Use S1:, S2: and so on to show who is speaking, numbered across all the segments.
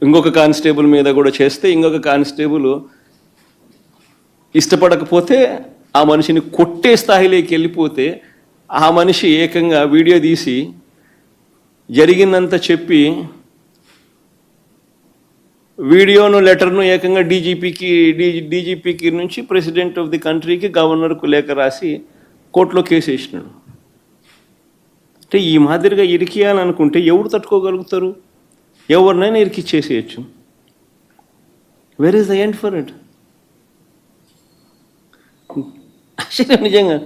S1: ఇంకొక కానిస్టేబుల్ మీద కూడా చేస్తే ఇంకొక కానిస్టేబుల్ ఇష్టపడకపోతే ఆ మనిషిని కొట్టే స్థాయిలోకి వెళ్ళిపోతే ఆ మనిషి ఏకంగా వీడియో తీసి జరిగిందంతా చెప్పి వీడియోను లెటర్ను ఏకంగా డీజీపీకి నుంచి ప్రెసిడెంట్ ఆఫ్ ది కంట్రీకి గవర్నర్కు లేఖ రాసి కోర్టులో కేసు వేసినాడు. అంటే ఈ మాదిరిగా ఇరికియాలనుకుంటే ఎవరు తట్టుకోగలుగుతారు? ఎవరినైనా ఇరికిచ్చేసేయచ్చు. Where is the end for it? నిజంగా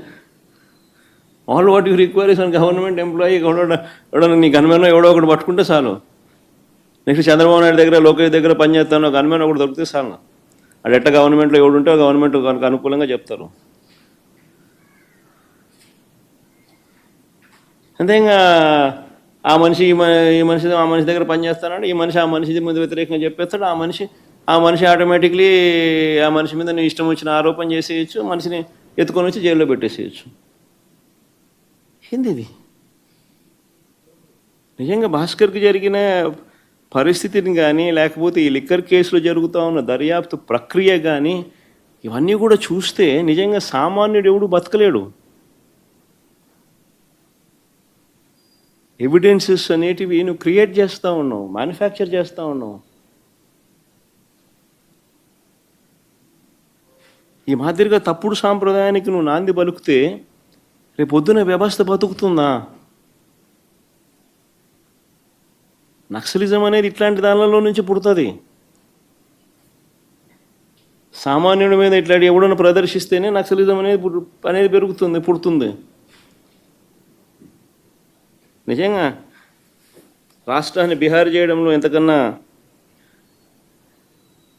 S1: all what you require is an government employee. ఎవడో నీ గన్మెన్ ఎవడో ఒకటి పట్టుకుంటే చాలు. నెక్స్ట్ చంద్రబాబు నాయుడు దగ్గర, లోకేష్ దగ్గర పనిచేస్తాను గన్మెన్ ఒకటి దొరికితే చాలు. అది ఎట్ట గవర్నమెంట్లో ఎవడు ఉంటే గవర్నమెంట్ కనుక అనుకూలంగా చెప్తారు. అంతే ఇంకా ఆ మనిషి ఈ మనిషి దగ్గర పనిచేస్తాడు, ఈ మనిషి ఆ మనిషి మీద వ్యతిరేకంగా చెప్పేస్తాడు. ఆ మనిషి ఆటోమేటిక్లీ ఆ మనిషి మీద నీ ఇష్టం వచ్చిన ఆరోపణ చేసేయచ్చు, మనిషిని ఎత్తుకొని వచ్చి జైల్లో పెట్టేసేయచ్చు. ఏంది ఇది? నిజంగా భాస్కర్కి జరిగిన పరిస్థితిని కానీ, లేకపోతే ఈ లిక్కర్ కేసులో జరుగుతూ ఉన్న దర్యాప్తు ప్రక్రియ కానీ, ఇవన్నీ కూడా చూస్తే నిజంగా సామాన్యుడు ఎవడు బతకలేడు. ఎవిడెన్సెస్ అనేటివి నువ్వు క్రియేట్ చేస్తూ ఉన్నావు, మ్యానుఫ్యాక్చర్ చేస్తూ ఉన్నావు. ఈ మాదిరిగా తప్పుడు సాంప్రదాయానికి నువ్వు నాంది పలుకుతే రేపు పొద్దున వ్యవస్థ బతుకుతుందా? నక్సలిజం అనేది ఇట్లాంటి దానిలో నుంచి పుడుతుంది. సామాన్యుడి మీద ఇట్లాంటి ఎవడన్నా ప్రదర్శిస్తేనే నక్సలిజం అనేది పుడుతుంది. నిజంగా రాష్ట్రాన్ని బిహార్ చేయడంలో ఎంతకన్నా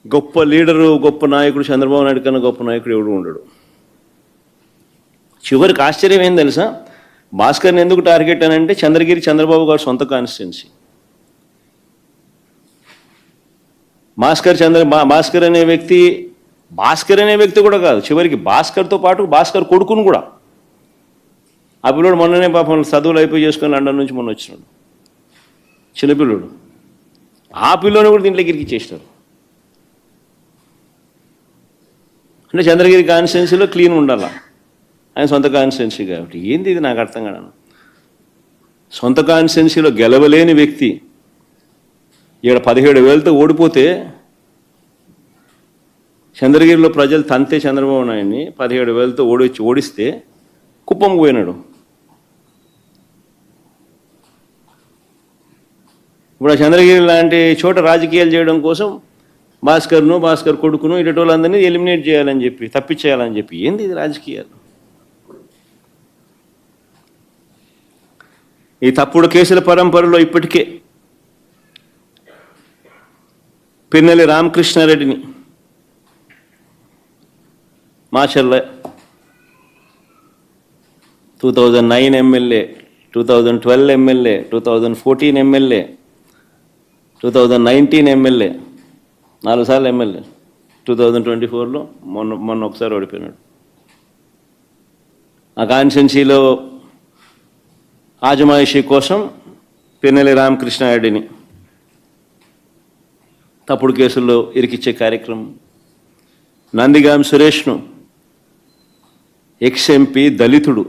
S1: గొప్ప లీడరు, గొప్ప నాయకుడు చంద్రబాబు నాయుడు కన్నా గొప్ప నాయకుడు ఎవడు ఉండడు. చివరికి ఆశ్చర్యం ఏం తెలుసా? భాస్కర్ని ఎందుకు టార్గెట్ అని అంటే చంద్రగిరి చంద్రబాబు గారు సొంత కాన్స్టిట్యున్సీ. భాస్కర్ అనే వ్యక్తి కూడా కాదు, చివరికి భాస్కర్తో పాటు భాస్కర్ కొడుకును కూడా. ఆ పిల్లోడు మొన్ననే పాపం చదువులు అయిపోయి చేసుకొని లండన్ నుంచి మొన్న వచ్చినాడు, చిన్నపిల్లోడు. ఆ పిల్లోని కూడా దీంట్లోకి ఇరికిచ్చేసినారు. అంటే చంద్రగిరి కాన్స్టిట్యున్సీలో క్లీన్ ఉండాలా, ఆయన సొంత కాన్స్టిట్యున్సీ కాబట్టి. ఏంది ఇది? నాకు అర్థం కాదు. సొంత కాన్స్టిట్యున్సీలో గెలవలేని వ్యక్తి ఇక్కడ 17,000తో ఓడిపోతే, చంద్రగిరిలో ప్రజలు తంతే చంద్రబాబు నాయుడిని 17,000తో ఓడిస్తే కుప్పం పోయినాడు. ఇప్పుడు ఆ చంద్రగిరి లాంటి చోట రాజకీయాలు చేయడం కోసం భాస్కర్ కొడుకును ఇటు వాళ్ళందరినీ ఎలిమినేట్ చేయాలని చెప్పి, తప్పించేయాలని చెప్పి. ఏంది ఇది రాజకీయాలు? ఈ తప్పుడు కేసుల పరంపరలో ఇప్పటికే పిన్నెల్లి రామకృష్ణారెడ్డిని Macherla 2009 MLA, 2012 MLA, 2014 MLA, 2019 MLA, 4 సార్లు ఎమ్మెల్యే. 2024లో మొన్న ఒకసారి ఓడిపోయినాడు. ఆ కాన్స్టిట్యున్సీలో ఆజమాయిషీ కోసం పిన్నెల్లి రామకృష్ణారెడ్డిని తప్పుడు కేసుల్లో ఇరికిచ్చే కార్యక్రమం. నందిగాం సురేష్ను, ఎక్స్ ఎంపీ, దళితుడు,